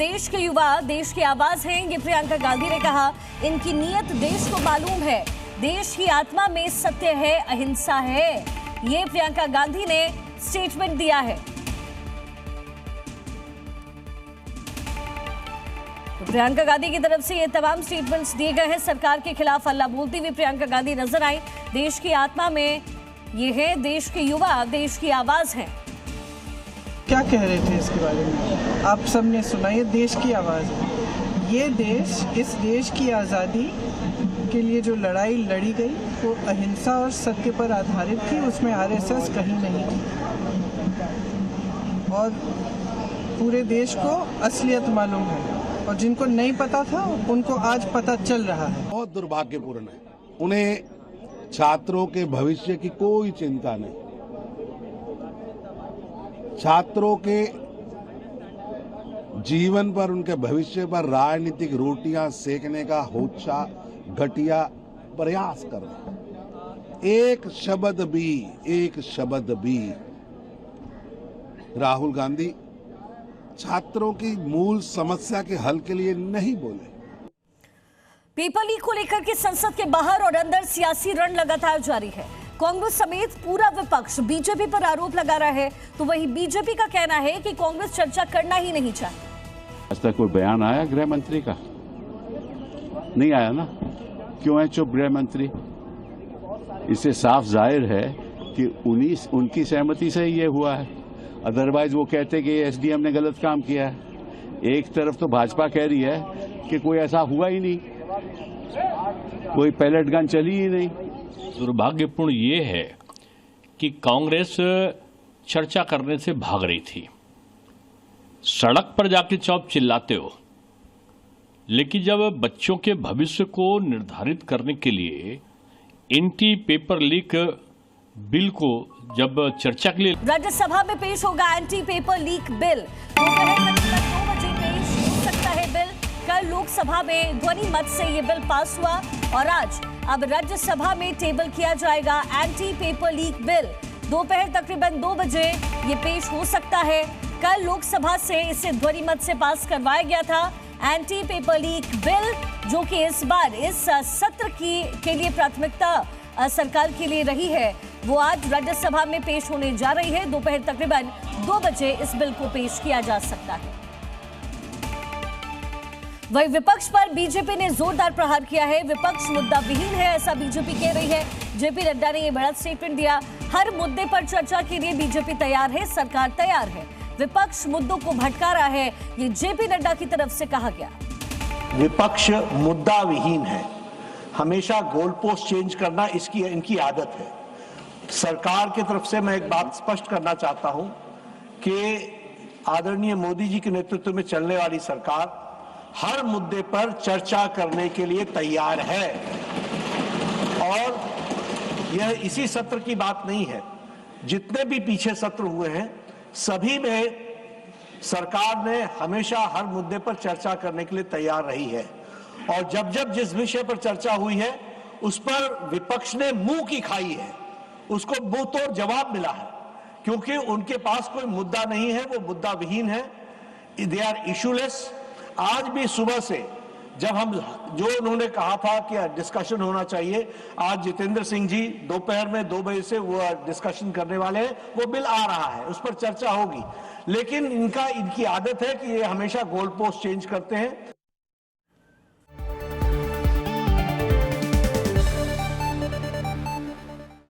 देश के युवा देश की आवाज हैं, ये प्रियंका गांधी ने कहा। इनकी नीयत देश को मालूम है, देश की आत्मा में सत्य है, अहिंसा है। ये प्रियंका गांधी ने स्टेटमेंट दिया है। तो प्रियंका गांधी की तरफ से ये तमाम स्टेटमेंट्स दिए गए हैं। सरकार के खिलाफ हल्ला बोलती हुई प्रियंका गांधी नजर आई। देश की आत्मा में ये है, देश के युवा देश की आवाज है। क्या कह रहे थे इसके बारे में? आप सबने सुना, ये देश की आवाज़ है। ये देश, इस देश की आज़ादी के लिए जो लड़ाई लड़ी गई वो अहिंसा और सत्य पर आधारित थी, उसमें आरएसएस कहीं नहीं थी। और पूरे देश को असलियत मालूम है, और जिनको नहीं पता था उनको आज पता चल रहा है। बहुत दुर्भाग्यपूर्ण है, उन्हें छात्रों के भविष्य की कोई चिंता नहीं। छात्रों के जीवन पर, उनके भविष्य पर राजनीतिक रोटियां सेकने का होच्छा घटिया प्रयास कर रहे हैं। एक शब्द भी राहुल गांधी छात्रों की मूल समस्या के हल के लिए नहीं बोले। पेपर लीक को लेकर के संसद के बाहर और अंदर सियासी रण लगातार जारी है। कांग्रेस समेत पूरा विपक्ष बीजेपी पर आरोप लगा रहा है, तो वहीं बीजेपी का कहना है कि कांग्रेस चर्चा करना ही नहीं चाहती। आज तक कोई बयान आया गृह मंत्री का? नहीं आया ना। क्यों है चुप गृह मंत्री? इससे साफ जाहिर है कि उनकी सहमति से ये हुआ है। अदरवाइज वो कहते कि एसडीएम ने गलत काम किया है। एक तरफ तो भाजपा कह रही है कि कोई ऐसा हुआ ही नहीं, कोई पैलेट गन चली ही नहीं। दुर्भाग्यपूर्ण ये है कि कांग्रेस चर्चा करने से भाग रही थी। सड़क पर जाके चौप चिल्लाते हो, लेकिन जब बच्चों के भविष्य को निर्धारित करने के लिए एंटी पेपर लीक बिल को जब चर्चा के लिए राज्यसभा में पेश होगा एंटी पेपर लीक बिल। दोपहर 2 बजे पेश हो सकता है बिल। कल लोकसभा में ध्वनि मत से ये बिल पास हुआ और आज अब राज्यसभा में टेबल किया जाएगा एंटी पेपर लीक बिल। दोपहर तकरीबन 2 बजे ये पेश हो सकता है। कल लोकसभा से इसे ध्वनि मत से पास करवाया गया था एंटी पेपर लीक बिल, जो कि इस बार इस सत्र के लिए प्राथमिकता सरकार के लिए रही है। वो आज राज्यसभा में पेश होने जा रही है। दोपहर तकरीबन 2 बजे इस बिल को पेश किया जा सकता है। वही विपक्ष पर बीजेपी ने जोरदार प्रहार किया है। विपक्ष मुद्दा विहीन है, ऐसा बीजेपी कह रही है। जेपी नड्डा ने यह बड़ा स्टेटमेंट दिया। हर मुद्दे पर चर्चा के लिए बीजेपी तैयार है, सरकार तैयार है। विपक्ष मुद्दों को भटका रहा है, ये जेपी नड्डा की तरफ से कहा गया। विपक्ष मुद्दा विहीन है, हमेशा गोल पोस्ट चेंज करना इनकी आदत है। सरकार की तरफ से मैं एक बात स्पष्ट करना चाहता हूं कि आदरणीय मोदी जी के नेतृत्व में चलने वाली सरकार हर मुद्दे पर चर्चा करने के लिए तैयार है। और यह इसी सत्र की बात नहीं है, जितने भी पीछे सत्र हुए हैं सभी में सरकार ने हमेशा हर मुद्दे पर चर्चा करने के लिए तैयार रही है। और जब जब जिस विषय पर चर्चा हुई है उस पर विपक्ष ने मुंह की खाई है, उसको मुंह तोड़ जवाब मिला है, क्योंकि उनके पास कोई मुद्दा नहीं है, वो मुद्दा विहीन है। They are issueless. आज भी सुबह से जब हम जो उन्होंने कहा था कि डिस्कशन होना चाहिए, आज जितेंद्र सिंह जी दोपहर में 2 बजे से वो डिस्कशन करने वाले हैं। वो बिल आ रहा है, उस पर चर्चा होगी, लेकिन इनकी आदत है कि ये हमेशा गोल पोस्ट चेंज करते हैं।